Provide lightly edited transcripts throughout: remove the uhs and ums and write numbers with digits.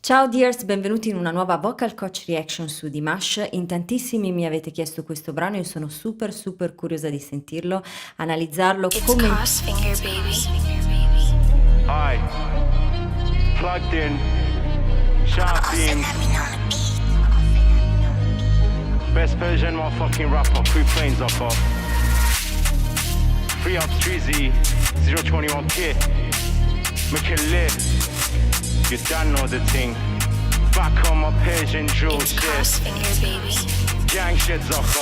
Ciao dears, benvenuti in una nuova Vocal Coach Reaction su Dimash. In tantissimi mi avete chiesto questo brano, io sono super curiosa di sentirlo, analizzarlo It's come... Crossfinger, baby. I plugged in, shouting, best Persian motherfucking rapper, free planes off off. Free up Streezy, 021 kid, make it lit. You don't know the thing. Back on my Persian drill It's shit. Crossfinger, baby. Gang shit off.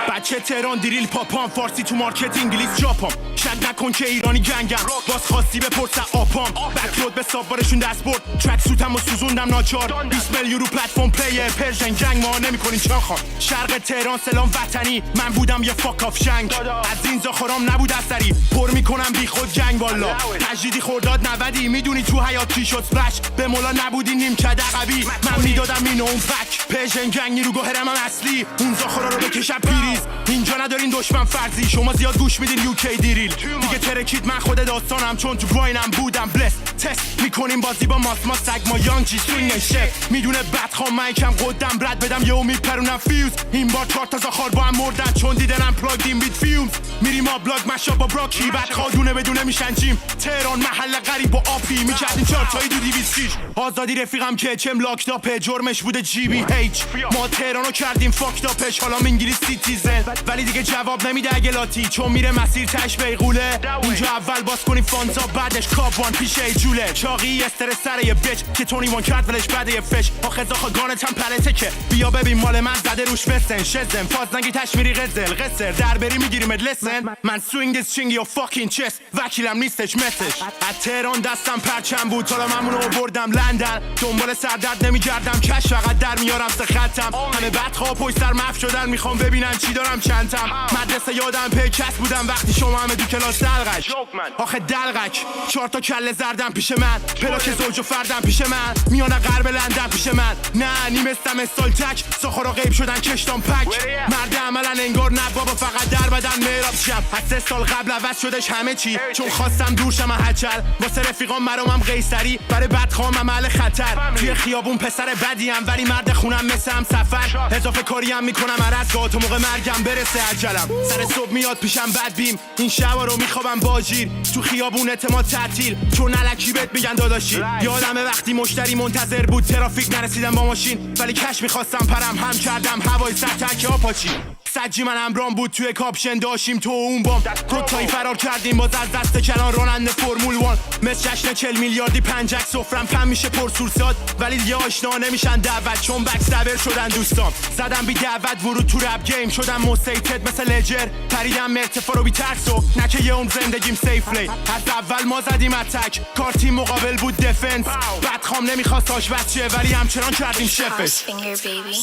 بچه تهران دیریل پاپام فارسی تو مارکت انگلیس جاپام شک نکن که ایرانی گنگم باز خواستی بپرس آپام بکلود به سابارشون دست برد ترک سوتم و سوزوندم ناچار 20 میلیون رو پلتفرم پلیر پرژن گنگ ما نمیکنیم چاخان شرق تهران سلام وطنی من بودم یه فاک آف شنگ از این زاخرام نبود اثری پر میکنم بی خود جنگ والا تجدیدی خورداد 90 میدونی تو حیات چی شد سپلش به مولا نبودی نیم کد عقبی من میدادم اینو اون فک پرژن گنگ نیرو گوهرم هم اصلی اون زاخرا رو بکشم پیریز اینجا ندارین دشمن فرضی شما زیاد گوش میدین یوکی دیریل دیگه ترکید من خود داستانم چون تو براینم بودم بلس تست میکنیم بازی با ماسما سگ ما یانگی سوینگ شف میدونه بدخوام من کم قدم رد بدم یهو میپرونم فیوز این بار 4 تا زاخار با هم مردن چون دیدنم پلاگین بیت فیومز میریم آبلاگ مشا با براکی بعد خادونه بدونه میشن جیم تهران محل غریب با آپی میکردیم 4 تایی دو 206 آزادی رفیقم که چم لاکتاپه جرمش بوده جی بی ایچ ما تهرانو کردیم فاکتاپش حالا انگلیس سیتیزن ولی دیگه جواب نمیده اگه لاتی چون میره مسیر تش بیغوله اونجا اول باز کنیم فانتا بعدش کاپوان پیش ای جوله چاقی استرس سر یه بچ که تونی وان کرد ولش بده یه فش آخه زاخا گانت هم پلته که بیا ببین مال من زده روش فسن شزن فاز نگی تش میری غزل قصر در بری میگیریم لسن من سوینگ this chingy و fucking chest وکیلم نیستش مسش از تهران دستم پرچم بود حالا ممنون رو بردم لندن دنبال سردرد نمیگردم کش فقط در میارم سه خطم همه بدخواه پشت سر مف شدن میخوام ببینن چی دارم چندتم مدرسه یادم پیکس بودم وقتی شما همه دو کلاس دلغک آخه دلغک 4 تا کله زردم پیش من پلاک زوج و فردم پیش من میانه غرب لندن پیش من نه نیمستم استالتک ساخارا غیب شدن کشتام پک مرد عملا انگار نه بابا فقط در بدن میراب شم از 3 سال قبل عوض شدش همه چی چون خواستم دور شم هچل واسه رفیقام مرامم قیصری برای بدخوام عمل خطر توی خیابون پسر بدیم ولی مرد خونم مثل هم سفر اضافه کاریم میکنم عرضگاه تو موقع مرگم برسه عجلم سر صبح میاد پیشم بد بیم این شبا رو میخوابم باجیر تو خیابون اعتماد تعطیل چون الکی بهت میگن داداشی یادمه وقتی مشتری منتظر بود ترافیک نرسیدم با ماشین ولی کش میخواستم پرم هم کردم هوای سر تک آپاچی سجی من امران بود توی کاپشن داشتیم تو اون بام روتایی فرار کردیم باز از دست کلان راننده فرمول وان مثل جشن 40 میلیاردی پنجک سفرم کم میشه پرسورساد ولی دیگه آشنا نمیشن دعوت چون بک صبر شدن دوستام زدم بی دعوت ورود تو رپ گیم شدم موسیتد مثل لجر پریدم ارتفاع رو بی ترس و نه که یه عمر زندگیم سیفلی از اول ما زدیم اتک کارتی مقابل بود دفنس بدخوام نمیخواست آشپز شه ولی همچنان کردیم شفش Crossfinger, baby.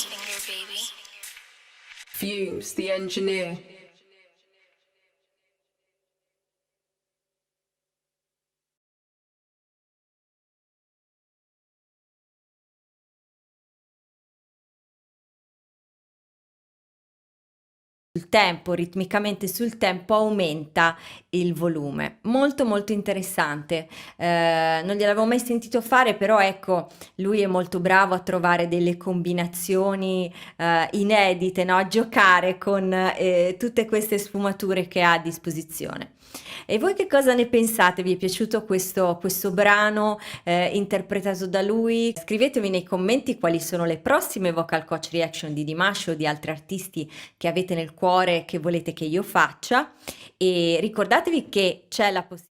Fumes, the engineer. Sul tempo, ritmicamente sul tempo aumenta il volume, molto interessante. Non gliel'avevo mai sentito fare, però ecco, lui è molto bravo a trovare delle combinazioni inedite, no? A giocare con tutte queste sfumature che ha a disposizione. E voi che cosa ne pensate? Vi è piaciuto questo brano interpretato da lui? Scrivetemi nei commenti quali sono le prossime vocal coach reaction di Dimash o di altri artisti che avete nel cuore che volete che io faccia, e ricordatevi che c'è la possibilità